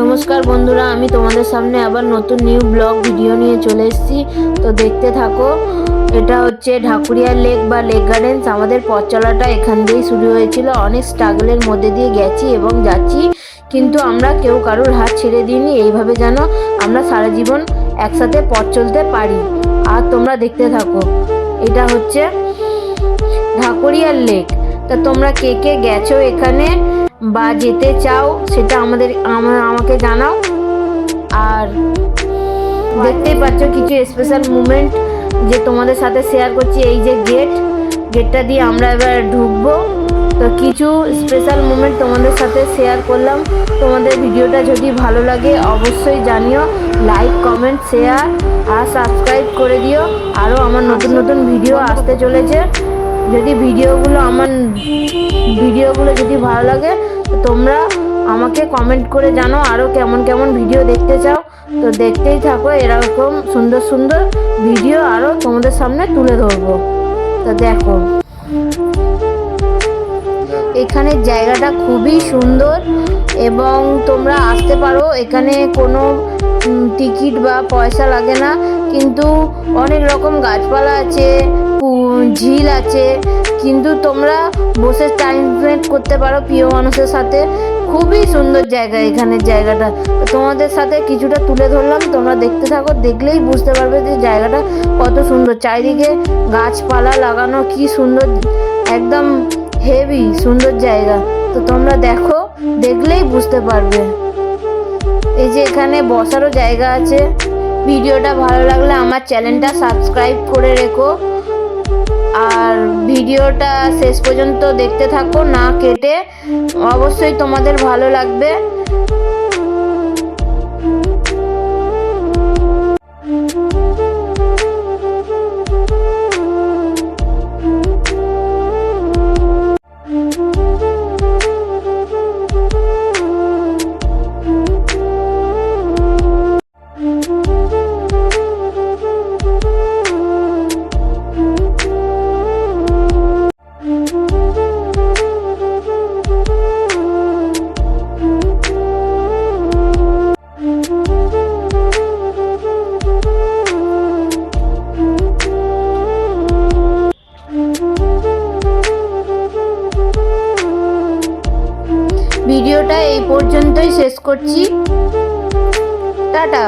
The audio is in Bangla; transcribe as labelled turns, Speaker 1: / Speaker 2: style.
Speaker 1: নমস্কার বন্ধুরা, আমি তোমাদের সামনে আবার নতুন নিউ ব্লগ ভিডিও নিয়ে চলে এসেছি। তো দেখতে থাকো। এটা হচ্ছে ঢাকুরিয়া লেক বা লেক গার্ডেন্স। আমাদের পথ চলাটা এখান দিয়েই শুরু হয়েছিল। অনেক স্ট্রাগলের মধ্যে দিয়ে গেছি এবং যাচ্ছি, কিন্তু আমরা কেউ কারোর হাত ছেড়ে দিইনি। এইভাবে যেন আমরা সারা জীবন একসাথে পথ চলতে পারি। আর তোমরা দেখতে থাকো। এটা হচ্ছে ঢাকুরিয়া লেক। তা তোমরা কে কে গেছো এখানে বা যেতে চাও সেটা আমাকে জানাও। আর দেখতেই পাচ্ছ কিছু স্পেশাল মুমেন্ট যে তোমাদের সাথে শেয়ার করছি। এই যে গেটটা দিয়ে আমরা এবার ঢুকবো। তো কিছু স্পেশাল মুমেন্ট তোমাদের সাথে শেয়ার করলাম। তোমাদের ভিডিওটা যদি ভালো লাগে অবশ্যই জানিও। লাইক, কমেন্ট, শেয়ার আর সাবস্ক্রাইব করে দিও। আরও আমার নতুন নতুন ভিডিও আসতে চলেছে। যদি ভিডিওগুলো যদি ভালো লাগে তোমরা আমাকে কমেন্ট করে জানো আরও কেমন কেমন ভিডিও দেখতে চাও। তো দেখতেই থাকো, এরকম সুন্দর সুন্দর ভিডিও আরও তোমাদের সামনে তুলে ধরবো। তো দেখো, এখানে জায়গাটা খুবই সুন্দর এবং তোমরা আসতে পারো। এখানে কোনো টিকিট বা পয়সা লাগে না, কিন্তু অনেক রকম গাছপালা আছে, ঝিল আছে, কিন্তু তোমরা বসে টাইম স্পেন্ড করতে পারো প্রিয় মানুষের সাথে। খুবই সুন্দর জায়গা এখানের জায়গাটা। তোমাদের সাথে কিছুটা তুলে ধরলাম, তোমরা দেখতে থাকো। দেখলেই বুঝতে পারবে যে জায়গাটা কত সুন্দর। চারিদিকে গাছপালা লাগানো, কি সুন্দর, একদম হেভি সুন্দর জায়গা। তো তোমরা দেখো, দেখলেই বুঝতে পারবে। এই যে এখানে বসারও জায়গা আছে। ভিডিওটা ভালো লাগলে আমার চ্যানেলটা সাবস্ক্রাইব করে রেখো আর ভিডিওটা শেষ পর্যন্ত দেখতে থাকো না কেটে। অবশ্যই তোমাদের ভালো লাগবে। ভিডিওটা এই পর্যন্তই শেষ করছি। টাটা।